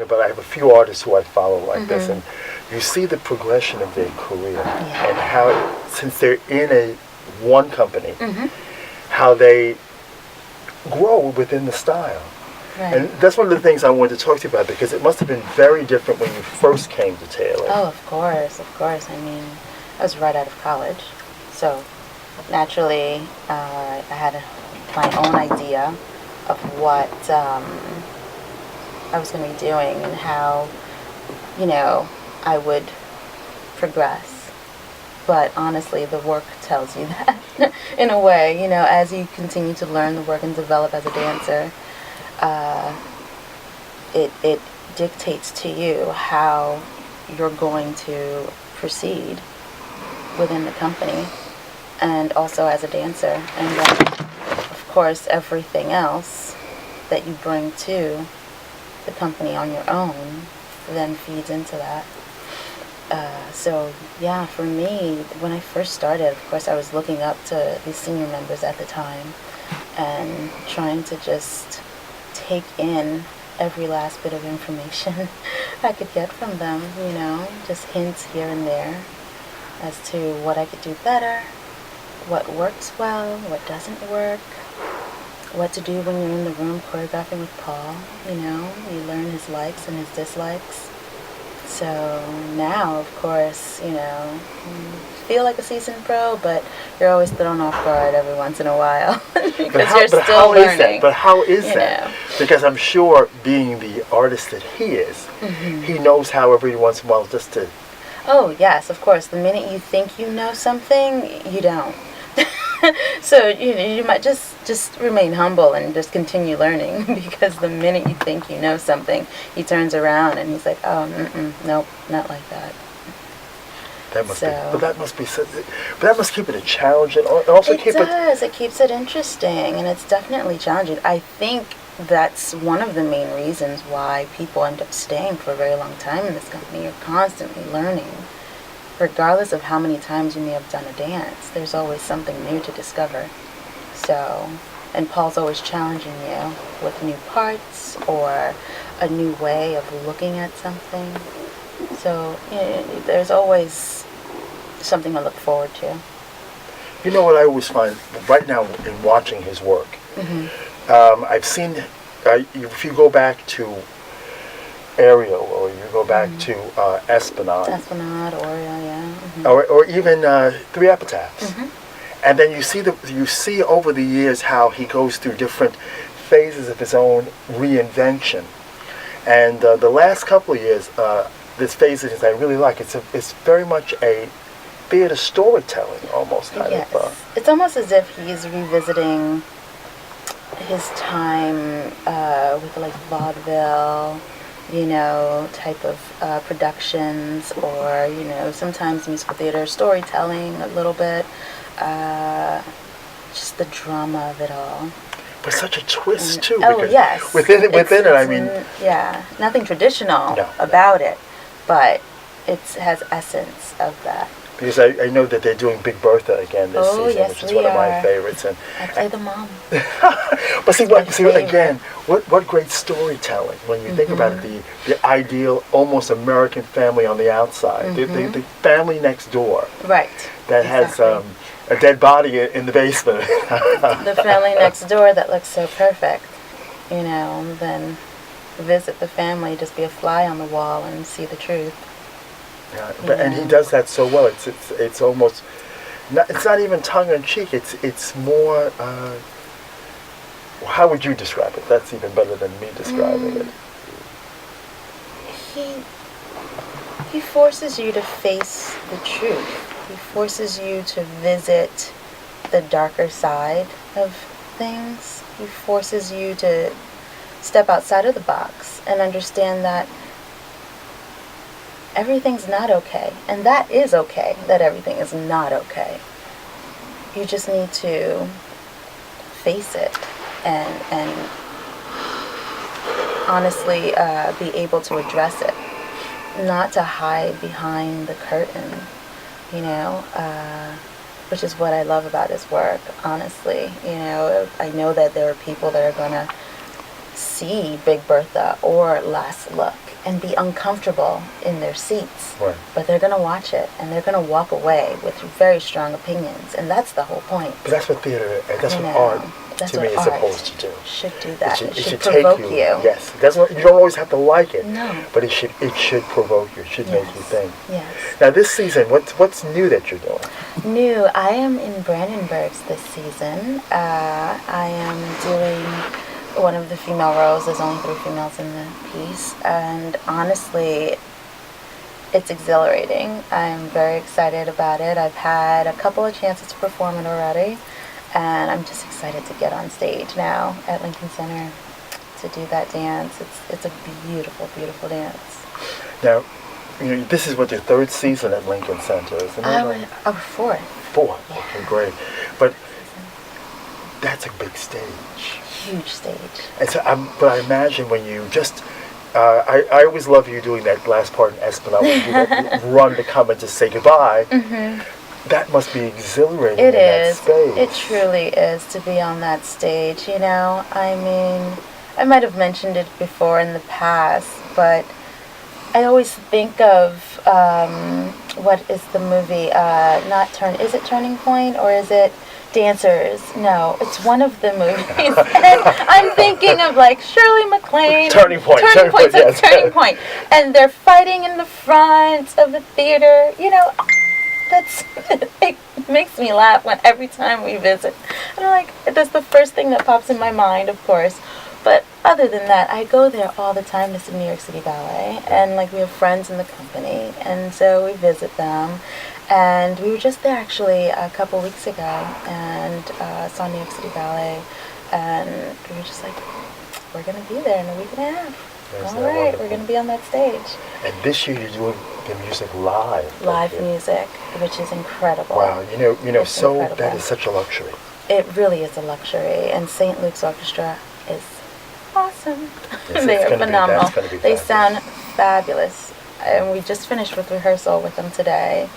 about, I have a few artists who I follow like this, and you see the progression of their career and how, since they're in one company, how they grow within the style. Right. And that's one of the things I wanted to talk to you about, because it must have been very different when you first came to Taylor. Oh, of course. I mean, I was right out of college, so naturally I had my own idea of what I was going to be doing and how, I would progress. But honestly, the work tells you that in a way, as you continue to learn the work and develop as a dancer, it dictates to you how you're going to proceed within the company and also as a dancer. And then, of course, everything else that you bring to the company on your own then feeds into that. So yeah, for me, when I first started, of course, I was looking up to the senior members at the time and trying to just take in every last bit of information I could get from them, just hints here and there as to what I could do better, what works well, what doesn't work, what to do when you're in the room choreographing with Paul. You learn his likes and his dislikes. So now, of course, you feel like a seasoned pro, but you're always thrown off guard every once in a while because you're still learning. But how is that? Because I'm sure, being the artist that he is, he knows how every once in a while just to... Oh, yes, of course. The minute you think you know something, you don't. So you might just remain humble and just continue learning, because the minute you think you know something, he turns around and he's like, oh, nope, not like that. That must keep it a challenge, and also It keeps it interesting, and it's definitely challenging. I think that's one of the main reasons why people end up staying for a very long time in this company. You're constantly learning. Regardless of how many times you may have done a dance, there's always something new to discover. So, and Paul's always challenging you with new parts or a new way of looking at something. So, there's always something to look forward to. You know what I always find right now in watching his work? I've seen, if you go back to Ariel, or you go back to Esplanade, Oriole, yeah. Or even Three Epitaphs. And then you see over the years how he goes through different phases of his own reinvention. And the last couple of years, this phase that I really like, it's very much a theater storytelling, almost kind of. It's almost as if he's revisiting his time with like vaudeville, type of productions, or, sometimes musical theater storytelling a little bit, just the drama of it all. But such a twist, too. Oh, yes. Within it, I mean... Yeah, nothing traditional about it, but it has essence of that. Because I know that they're doing Big Bertha again this season, which is one of my favorites. And I play the mom. But see again, what great storytelling when you think about it. The ideal, almost American family on the outside, the family next door, right? That has a dead body in the basement. The family next door that looks so perfect, then visit the family, just be a fly on the wall and see the truth. Yeah, and he does that so well. It's almost it's not even tongue in cheek. It's more. How would you describe it? That's even better than me describing it. He forces you to face the truth. He forces you to visit the darker side of things. He forces you to step outside of the box and understand that everything's not okay. And that is okay, that everything is not okay. You just need to face it and honestly be able to address it. Not to hide behind the curtain, which is what I love about his work, honestly. I know that there are people that are going to see Big Bertha or Last Look and be uncomfortable in their seats. Right. But they're going to watch it, and they're going to walk away with very strong opinions, and that's the whole point. But that's what theater, that's what art, to me, is supposed to do. Should do that. It should take provoke you. Yes. You don't always have to like it. No. But it should provoke you. It should make you think. Yes. Now, this season, what's new that you're doing? New. I am in Brandenburg's this season. I am doing one of the female roles. There's only 3 females in the piece, and honestly, it's exhilarating. I'm very excited about it. I've had a couple of chances to perform it already, and I'm just excited to get on stage now at Lincoln Center to do that dance. It's a beautiful, beautiful dance. Now, this is what your 3rd season at Lincoln Center, isn't it? 4th. 4th. Okay, great. But that's a big stage. Huge stage. And so, but I imagine when you just, I always love you doing that last part in Esplanade, when you do that run to come and just say goodbye. Mm-hmm. That must be exhilarating in that space. It truly is to be on that stage, I mean, I might have mentioned it before in the past, but I always think of, what is the movie, is it Turning Point, or is it Dancers? No, it's one of the movies. And I'm thinking of like Shirley MacLaine. Turning Point. Yes. Turning Point. And they're fighting in the front of the theater. It makes me laugh every time we visit. And I'm like, that's the first thing that pops in my mind, of course. But other than that, I go there all the time to see New York City Ballet. And like we have friends in the company, and so we visit them. And we were just there actually a couple weeks ago and saw New York City Ballet, and we were just like, we're going to be there in a week and a half. All right, wonderful? We're going to be on that stage. And this year you're doing the music live. Live music, which is incredible. Wow, so incredible. That is such a luxury. It really is a luxury, and St. Luke's Orchestra is awesome. Yes, they are phenomenal. They fabulous. Sound fabulous. And we just finished with rehearsal with them today.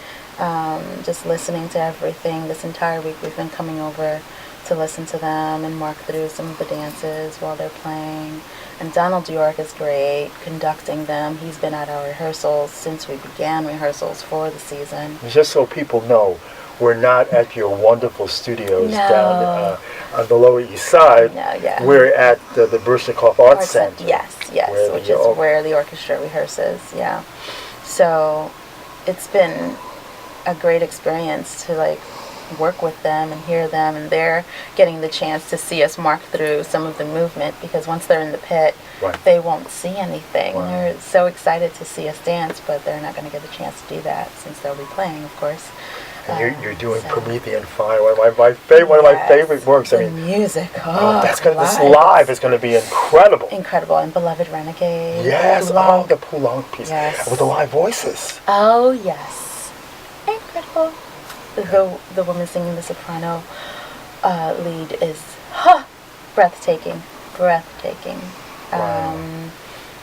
Just listening to everything. This entire week we've been coming over to listen to them and mark through some of the dances while they're playing. And Donald York is great conducting them. He's been at our rehearsals since we began rehearsals for the season. Just so people know, we're not at your wonderful studios down on the Lower East Side. No, yeah. We're at the Bershnikov Arts Center. Yes, which is where the orchestra rehearses, yeah. So it's been a great experience to work with them and hear them, and they're getting the chance to see us mark through some of the movement, because once they're in the pit, they won't see anything. Wow. They're so excited to see us dance, but they're not going to get a chance to do that since they'll be playing, of course. And you're doing Promethean Fire, one of my favorite works. The music. This live is going to be incredible. Incredible. And Beloved Renegade. Yes, the Poulenc piece. Yes. With the live voices. Oh, yes. Incredible. The woman singing the soprano lead is breathtaking. Wow.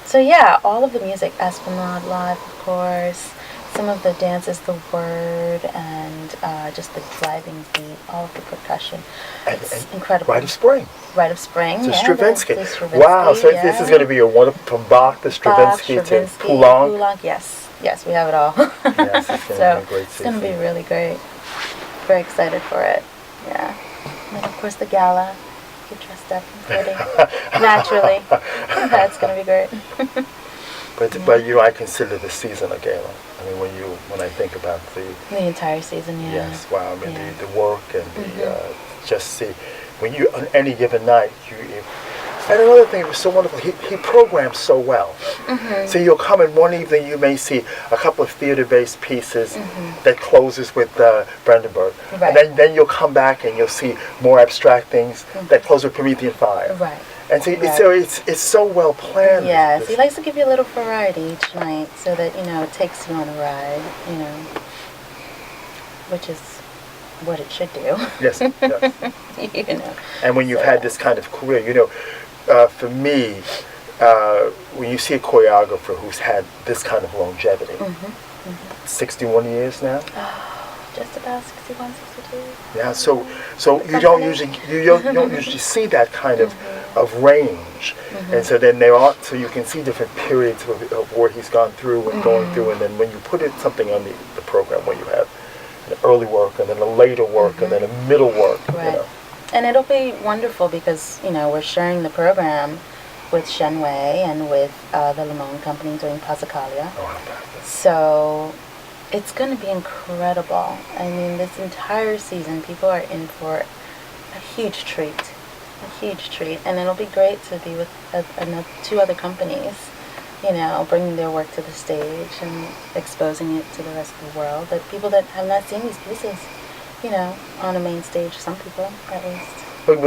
So yeah, all of the music, Esplanade Live, of course, some of the dances, the word, and just the driving beat, all of the percussion. It's incredible. Rite of Spring. Rite of Spring, the Stravinsky. Wow, so this is going to be a wonderful, from Bach, the Stravinsky, to Poulenc. Yes, we have it all. Yes, it's going to be a great season. It's going to be really great. Very excited for it. Yeah. And then, of course, the gala. Get dressed up and pretty. Naturally. That's going to be great. But I consider the season a gala. I mean, when I think about the entire season, yeah. Yes, wow. I mean, the work and just see when you on any given night and another thing was so wonderful. He programs so well. Mm-hmm. So you'll come in one evening, you may see a couple of theater-based pieces that closes with Brandenburg, and then you'll come back and you'll see more abstract things that close with Promethean Fire. Right. And so it's so well planned. Yes, he likes to give you a little variety each night, so that it takes you on a ride. Which is what it should do. Yes. And when you've had this kind of career, for me, when you see a choreographer who's had this kind of longevity, 61 years now, just about 61, 62. Yeah, so you don't usually see that kind of range, and so then there are, so you can see different periods of where he's gone through and going through, and then when you put it something on the program where you have an early work and then a later work and then a middle work, Right. you know. And it'll be wonderful because, we're sharing the program with Shenwei and with the Limon Company doing Passacaglia. Oh, how fabulous. So it's going to be incredible. I mean, this entire season, people are in for a huge treat. And it'll be great to be with two other companies, bringing their work to the stage and exposing it to the rest of the world. That people that have not seen these pieces, on a main stage, some people at least. But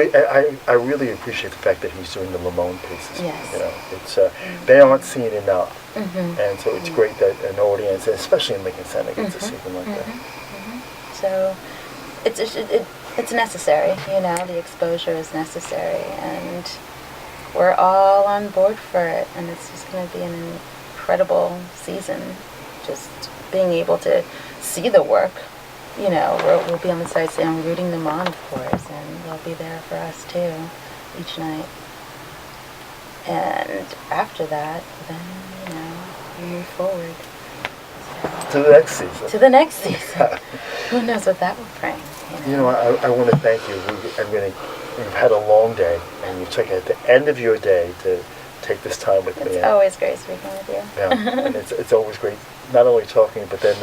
I really appreciate the fact that he's doing the Limon pieces. Yes. It's they aren't seen enough, and so it's great that an audience, especially in Lincoln Center, gets to see them like that. So it's necessary. The exposure is necessary, and we're all on board for it. And it's just going to be an incredible season. Just being able to see the work. We'll be on the sites and rooting them on, of course, and they'll be there for us too, each night. And after that, then, we move forward. To the next season. To the next season. Who knows what that will bring? I want to thank you. You've had a long day, and you took at the end of your day to take this time with me. It's always great speaking with you. Yeah, and it's always great, not only talking, but then